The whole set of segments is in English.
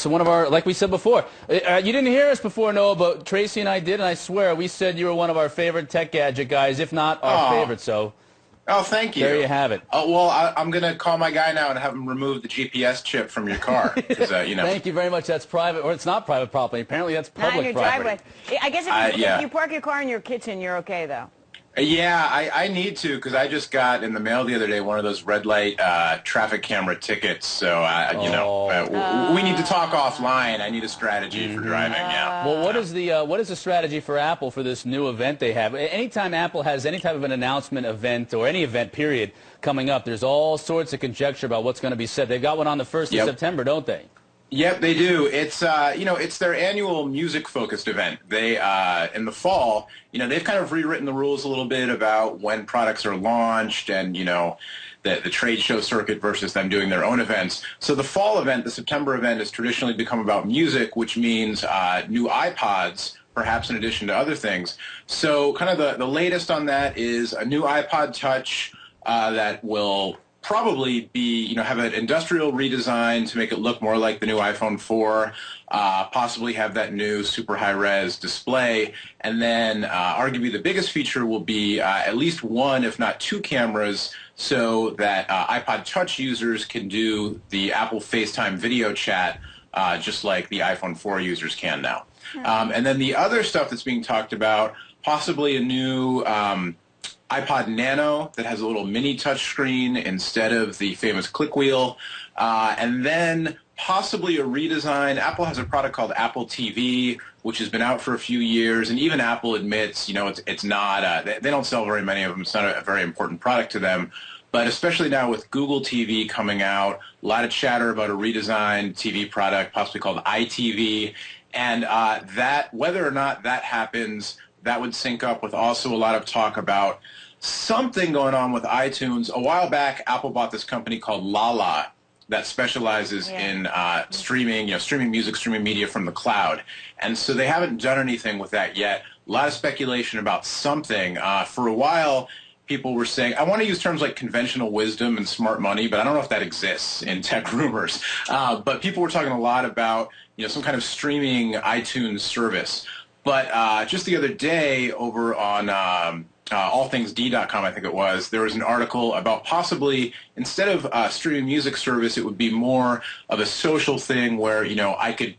So one of our, like we said before, you didn't hear us before, Noah, but Tracy and I did, and I swear we said you were one of our favorite tech gadget guys, if not our favorite. So. Oh, thank you. There you have it. Well, I'm going to call my guy now and have him remove the GPS chip from your car. You know. Thank you very much. That's private, or it's not private property. Apparently, that's public not in your property. driveway. I guess if you park your car in your kitchen, you're okay, though. Yeah, I need to, because I just got in the mail the other day one of those red light traffic camera tickets. So, you know, we need to talk offline. I need a strategy for driving, yeah. Well, what is the strategy for Apple for this new event they have? Anytime Apple has any type of an announcement event or any event, period, coming up, there's all sorts of conjecture about what's going to be said. They've got one on the 1st of September, don't they? Yep, they do. It's you know, it's their annual music-focused event. They in the fall, you know, they've kind of rewritten the rules a little bit about when products are launched and, you know, the trade show circuit versus them doing their own events. So the fall event, the September event, has traditionally become about music, which means new iPods, perhaps in addition to other things. So kind of the latest on that is a new iPod Touch that will probably be, you know, have an industrial redesign to make it look more like the new iPhone 4, possibly have that new super high-res display, and then arguably the biggest feature will be at least one, if not two cameras, so that iPod Touch users can do the Apple FaceTime video chat just like the iPhone 4 users can now. And then the other stuff that's being talked about, possibly a new iPod Nano that has a little mini touchscreen instead of the famous click wheel, and then possibly a redesign. Apple has a product called Apple TV, which has been out for a few years, and even Apple admits, you know, it's not, they don't sell very many of them. It's not a very important product to them. But especially now with Google TV coming out, a lot of chatter about a redesigned TV product, possibly called iTV, and that, whether or not that happens, that would sync up with also a lot of talk about something going on with iTunes. A while back, Apple bought this company called Lala that specializes in streaming, you know, streaming music, streaming media from the cloud. And so they haven't done anything with that yet. A lot of speculation about something. For a while, people were saying, I want to use terms like conventional wisdom and smart money, but I don't know if that exists in tech rumors. But people were talking a lot about, you know, some kind of streaming iTunes service. But just the other day over on allthingsd.com, I think it was, there was an article about possibly, instead of streaming music service, it would be more of a social thing where, you know, I could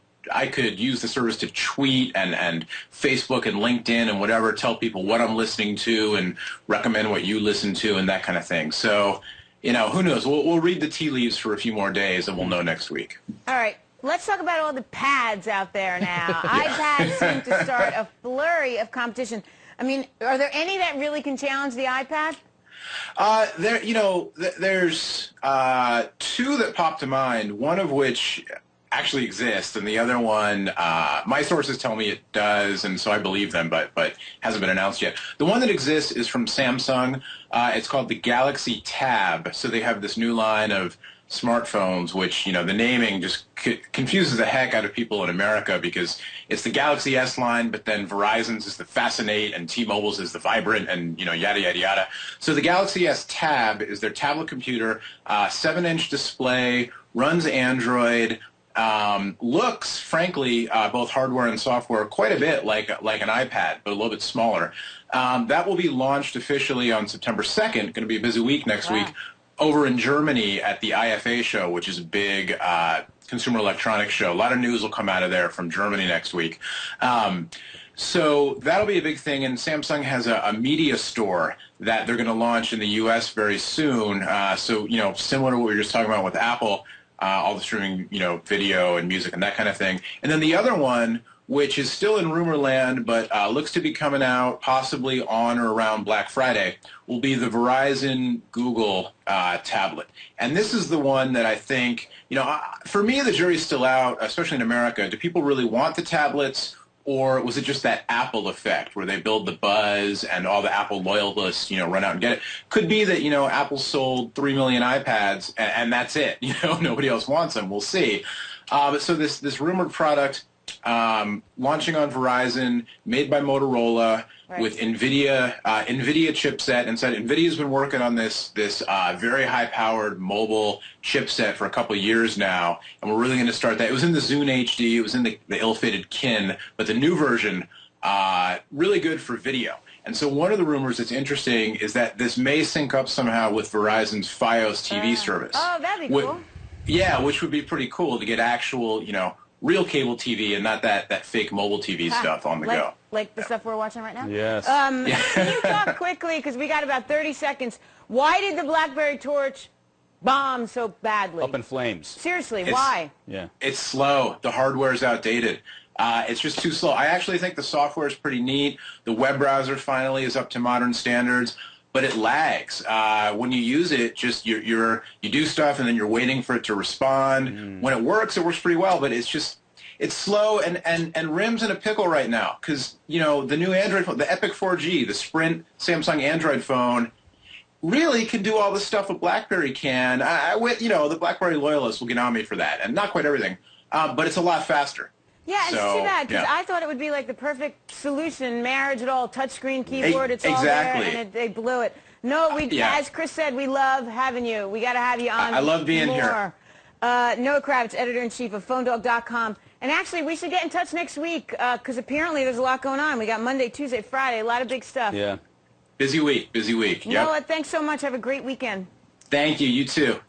use the service to tweet and Facebook and LinkedIn and whatever, tell people what I'm listening to and recommend what you listen to and that kind of thing. So, you know, who knows? We'll read the tea leaves for a few more days and we'll know next week. All right. Let's talk about all the pads out there now. iPads seem to start a flurry of competition. I mean, are there any that really can challenge the iPad? There, you know, there's two that pop to mind, one of which actually exists, and the other one, my sources tell me it does, and so I believe them, but hasn't been announced yet. The one that exists is from Samsung. It's called the Galaxy Tab. So they have this new line of smartphones, which, you know, the naming just confuses the heck out of people in America because it's the Galaxy S line, but then Verizon's is the Fascinate and T-Mobile's is the Vibrant and, you know, yada, yada, yada. So the Galaxy S Tab is their tablet computer, 7-inch display, runs Android, looks, frankly, both hardware and software, quite a bit like an iPad, but a little bit smaller. That will be launched officially on September 2nd, going to be a busy week next week, over in Germany at the IFA show, which is a big consumer electronics show. A lot of news will come out of there from Germany next week. So that'll be a big thing, and Samsung has a media store that they're going to launch in the U.S. very soon. So, you know, similar to what we were just talking about with Apple, all the streaming, you know, video and music and that kind of thing. And then the other one, which is still in rumor land, but looks to be coming out possibly on or around Black Friday, will be the Verizon Google tablet. And this is the one that I think, you know, for me, the jury's still out, especially in America. Do people really want the tablets, or was it just that Apple effect where they build the buzz and all the Apple loyalists, you know, run out and get it? Could be that, you know, Apple sold 3 million iPads and that's it. You know, nobody else wants them. We'll see. But so this rumored product launching on Verizon, made by Motorola, with NVIDIA chipset. And said NVIDIA's been working on this very high-powered mobile chipset for a couple of years now, and we're really going to start that. It was in the Zune HD, it was in the ill-fitted Kin, but the new version, really good for video. And so one of the rumors that's interesting is that this may sync up somehow with Verizon's Fios TV service. Oh, that'd be cool. Yeah, which would be pretty cool to get actual, real cable TV and not that fake mobile TV stuff on the go. Like the stuff we're watching right now? Yes. Can you talk quickly, because we got about 30 seconds, why did the BlackBerry Torch bomb so badly? Up in flames. Seriously, why? Yeah. It's slow. The hardware's outdated. It's just too slow. I actually think the software is pretty neat. The web browser finally is up to modern standards, but it lags. When you use it, just you do stuff and then you're waiting for it to respond. When it works pretty well, but it's slow and RIM's in a pickle right now because the new Android phone, the Epic 4G, the Sprint Samsung Android phone, really can do all the stuff a BlackBerry can. The BlackBerry loyalists will get on me for that, and not quite everything, but it's a lot faster. Yeah, it's too bad, because I thought it would be like the perfect solution, marriage at all, touchscravitz keyboard, it's all there, and they blew it. No, as Chris said, we love having you. We got to have you on. I love being here. Noah Kravitz, editor-in-chief of PhoneDog.com. And actually, we should get in touch next week, because apparently there's a lot going on. We got Monday, Tuesday, Friday, a lot of big stuff. Yeah. Busy week, busy week. Noah, thanks so much. Have a great weekend. Thank you. You too.